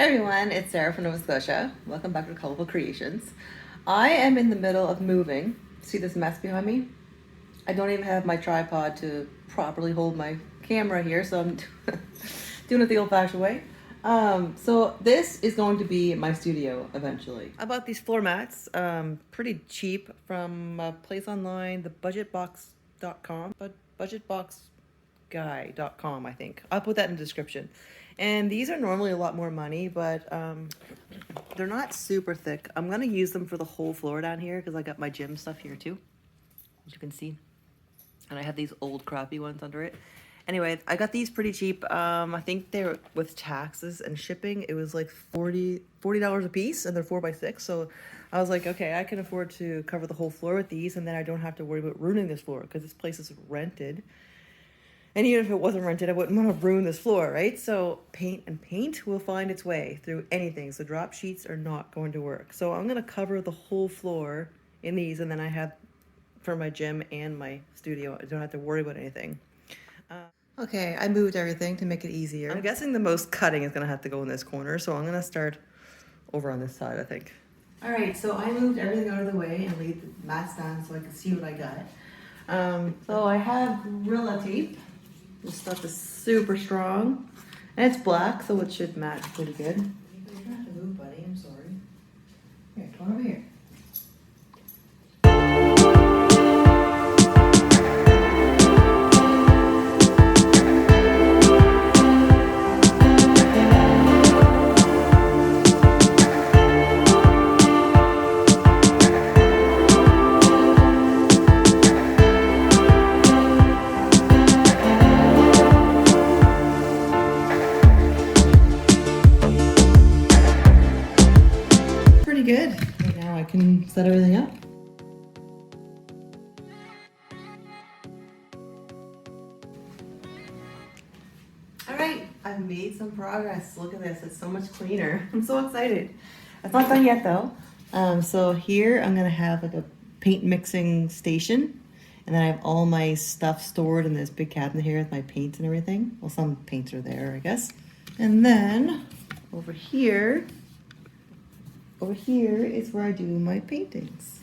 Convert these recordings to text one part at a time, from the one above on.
Everyone, it's Sarah from Nova Scotia. Welcome back to Colorful Creations. I am in the middle of moving. See this mess behind me? I don't even have my tripod to properly hold my camera here, so I'm doing it the old-fashioned way. So this is going to be my studio eventually. I bought these floor mats, pretty cheap from a place online, the budgetbox.com, but budgetboxguy.com, I think. I'll put that in the description. And these are normally a lot more money, but they're not super thick. I'm gonna use them for the whole floor down here because I got my gym stuff here too, as you can see. And I have these old crappy ones under it. Anyway, I got these pretty cheap. I think they're with taxes and shipping. It was like $40 a piece, and they're 4x6. So I was like, okay, I can afford to cover the whole floor with these, and then I don't have to worry about ruining this floor because this place is rented. And even if it wasn't rented, I wouldn't want to ruin this floor, right? So paint will find its way through anything. So drop sheets are not going to work. So I'm going to cover the whole floor in these, and then I have for my gym and my studio. I don't have to worry about anything. Okay, I moved everything to make it easier. I'm guessing the most cutting is going to have to go in this corner, so I'm going to start over on this side, I think. All right, so I moved everything out of the way and laid the mats down so I could see what I got. So I have Gorilla tape. This stuff is super strong, and it's black, so it should match pretty good. You're gonna have to move, buddy. I'm sorry. Here, come over here. Good. Right now I can set everything up. All right, I've made some progress. Look at this, it's so much cleaner. I'm so excited. It's not done yet though. So here I'm gonna have like a paint mixing station, and then I have all my stuff stored in this big cabinet here with my paints and everything. Well, some paints are there, I guess. And then over here is where I do my paintings.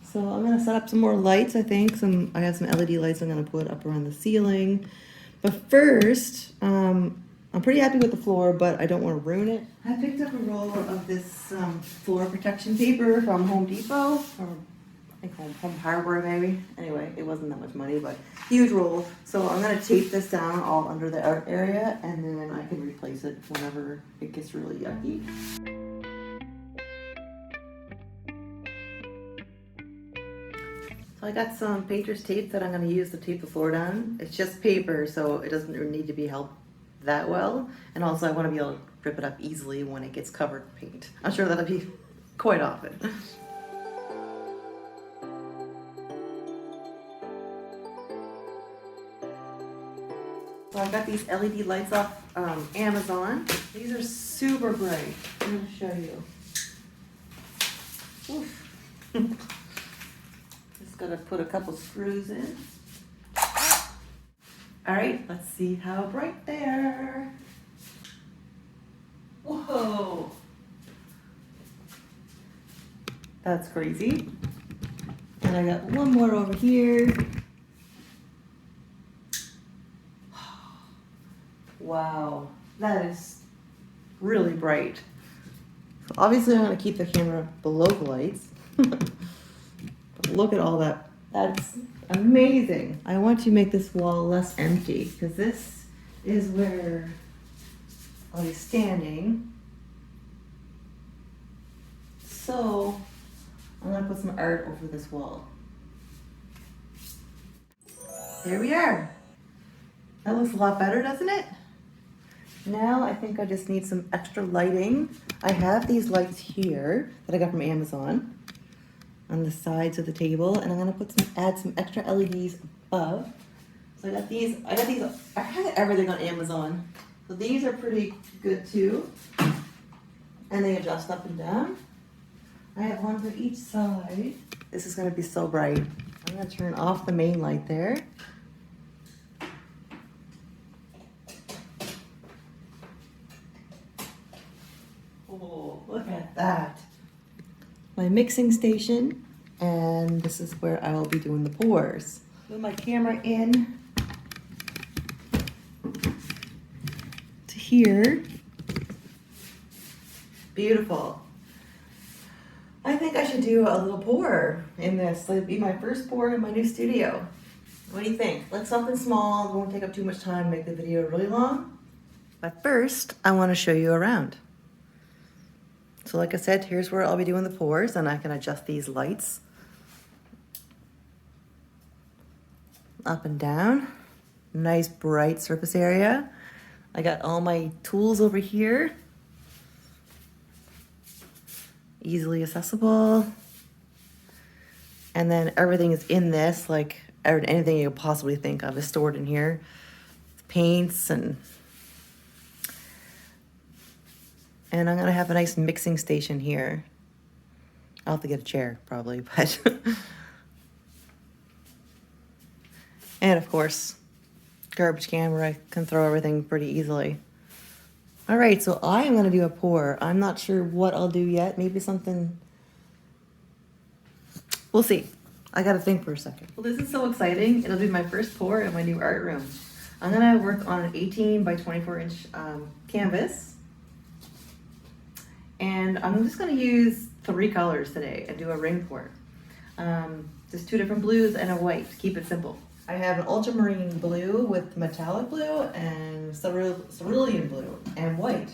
So I'm gonna set up some more lights, I think. I have some LED lights I'm gonna put up around the ceiling. But first, I'm pretty happy with the floor, but I don't wanna ruin it. I picked up a roll of this floor protection paper from Home Depot, or I think Home Hardware maybe. Anyway, it wasn't that much money, but huge roll. So I'm gonna tape this down all under the art area, and then I can replace it whenever it gets really yucky. So I got some painter's tape that I'm going to use to tape the floor down. It's just paper, so it doesn't need to be held that well. And also I want to be able to rip it up easily when it gets covered in paint. I'm sure that'll be quite often. So I got these LED lights off Amazon. These are super bright. I'm going to show you. Oof. Gonna put a couple screws in. All right, let's see how bright they are. Whoa, that's crazy. And I got one more over here. Wow, that is really bright. So obviously I'm gonna keep the camera below the lights. Look at all that. That's amazing. I want to make this wall less empty because this is where I'll be standing. So I'm gonna put some art over this wall. There we are. That looks a lot better, doesn't it? Now I think I just need some extra lighting. I have these lights here that I got from Amazon on the sides of the table, and I'm gonna add some extra LEDs above. So I have everything on Amazon. So these are pretty good too. And they adjust up and down. I have one for each side. This is gonna be so bright. I'm gonna turn off the main light there. look at that. My mixing station, and this is where I will be doing the pours. Move my camera in to here. Beautiful. I think I should do a little pour in this. It'll be my first pour in my new studio. What do you think? Like something small, it won't take up too much time, make the video really long. But first, I want to show you around. So like I said, here's where I'll be doing the pours, and I can adjust these lights up and down. Nice bright surface area. I got all my tools over here. Easily accessible. And then everything is in this, like anything you could possibly think of is stored in here. Paints and I'm gonna have a nice mixing station here. I'll have to get a chair probably, but and of course, garbage can where I can throw everything pretty easily. All right, so I am gonna do a pour. I'm not sure what I'll do yet. Maybe something, we'll see. I gotta think for a second. Well, this is so exciting. It'll be my first pour in my new art room. I'm gonna work on an 18 by 24 inch canvas. And I'm just gonna use 3 colors today and do a ring pour. Just 2 different blues and a white, to keep it simple. I have an ultramarine blue with metallic blue and cerulean blue and white.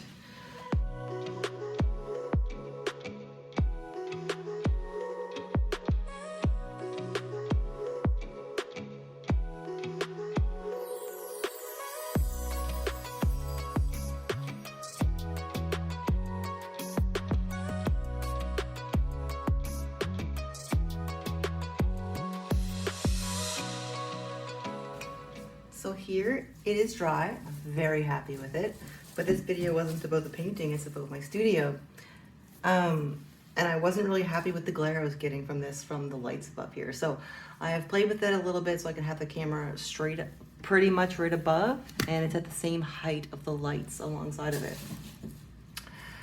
So here it is dry. I'm very happy with it. But this video wasn't about the painting, it's about my studio. And I wasn't really happy with the glare I was getting from the lights above here. So I have played with it a little bit so I can have the camera straight, pretty much right above, and it's at the same height of the lights alongside of it.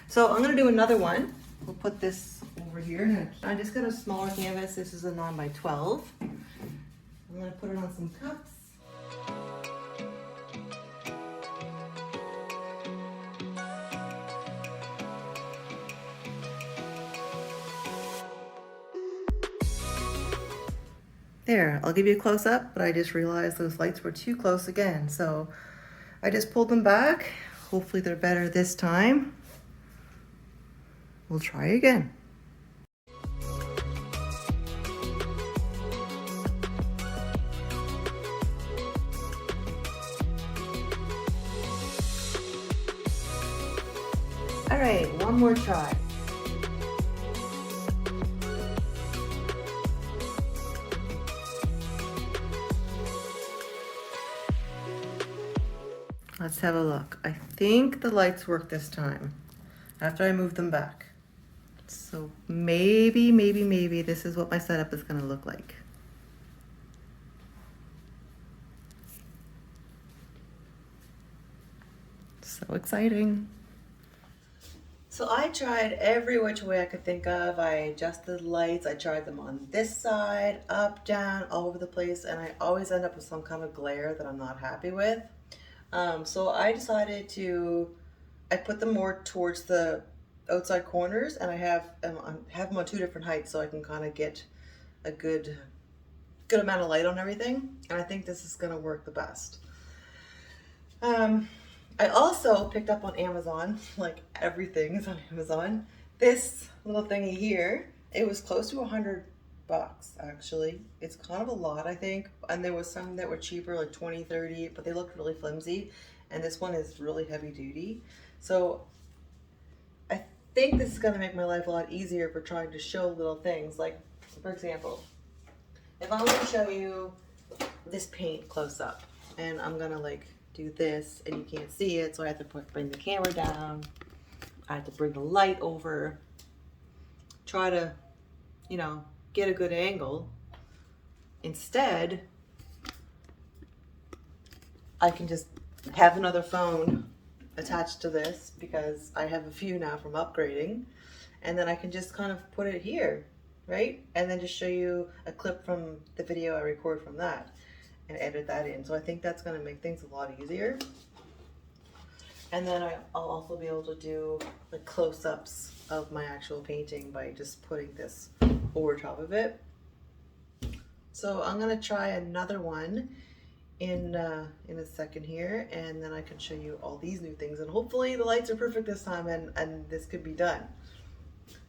So I'm gonna do another one. We'll put this over here. I just got a smaller canvas. This is a 9 by 12. I'm gonna put it on some cups. There, I'll give you a close up, but I just realized those lights were too close again. So I just pulled them back. Hopefully they're better this time. We'll try again. All right, one more try. Let's have a look. I think the lights work this time after I move them back. So maybe this is what my setup is gonna look like. So exciting. So I tried every which way I could think of. I adjusted lights. I tried them on this side, up, down, all over the place, and I always end up with some kind of glare that I'm not happy with. So I decided I put them more towards the outside corners, and I have them on 2 different heights so I can kind of get a good amount of light on everything. And I think this is gonna work the best. I also picked up on Amazon, like everything is on Amazon, this little thingy here. It was close to $100 actually. It's kind of a lot, I think. And there was some that were cheaper, like 20, 30, but they looked really flimsy. And this one is really heavy duty. So I think this is gonna make my life a lot easier for trying to show little things. Like, for example, if I want to show you this paint close up, and I'm gonna like do this and you can't see it, so I have to bring the camera down. I have to bring the light over, try to, you know, get a good angle. Instead, I can just have another phone attached to this because I have a few now from upgrading, and then I can just kind of put it here, right? And then just show you a clip from the video I record from that and edit that in. So I think that's going to make things a lot easier. And then I'll also be able to do like close-ups of my actual painting by just putting this over top of it. So I'm gonna try another one in a second here, and then I can show you all these new things, and hopefully the lights are perfect this time and this could be done.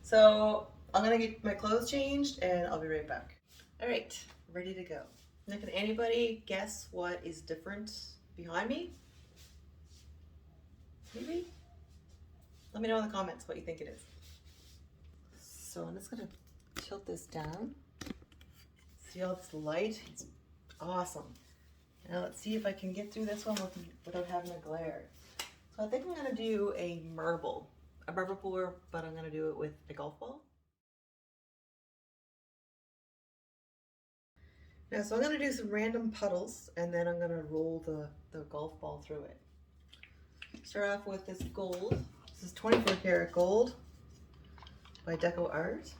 So I'm gonna get my clothes changed and I'll be right back. All right, ready to go. Now, can anybody guess what is different behind me? Maybe? Let me know in the comments what you think it is. So I'm just gonna tilt this down. See all this light? It's awesome. Now let's see if I can get through this one without having a glare. So I think I'm gonna do a marble pour, but I'm gonna do it with a golf ball. Now, so I'm gonna do some random puddles, and then I'm gonna roll the golf ball through it. Start off with this gold. This is 24 karat gold by Deco Art.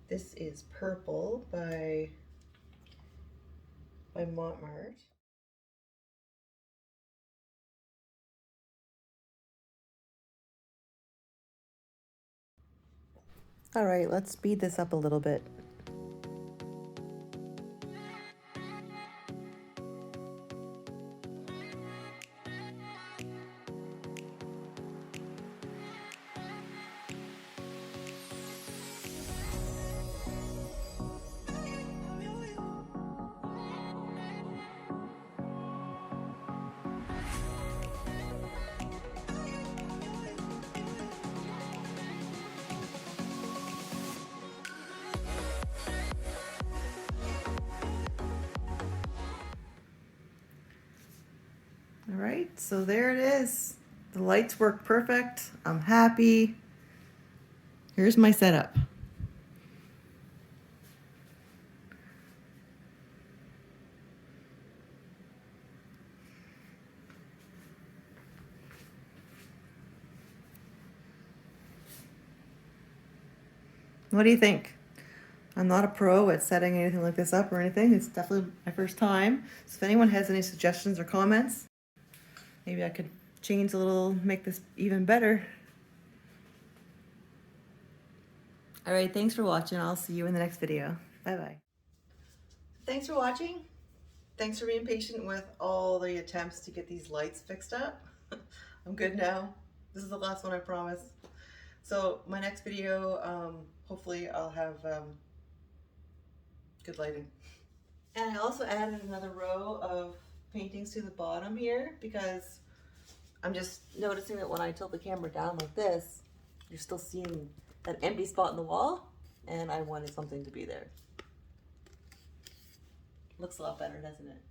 This is purple by Montmart. All right, let's speed this up a little bit. All right, so there it is. The lights work perfect. I'm happy. Here's my setup. What do you think? I'm not a pro at setting anything like this up or anything. It's definitely my first time. So if anyone has any suggestions or comments, maybe I could change a little, make this even better. All right, thanks for watching. I'll see you in the next video. Bye-bye. Thanks for watching. Thanks for being patient with all the attempts to get these lights fixed up. I'm good now. This is the last one, I promise. So my next video, hopefully I'll have good lighting. And I also added another row of paintings to the bottom here because I'm just noticing that when I tilt the camera down like this, you're still seeing that empty spot in the wall, and I wanted something to be there. Looks a lot better, doesn't it?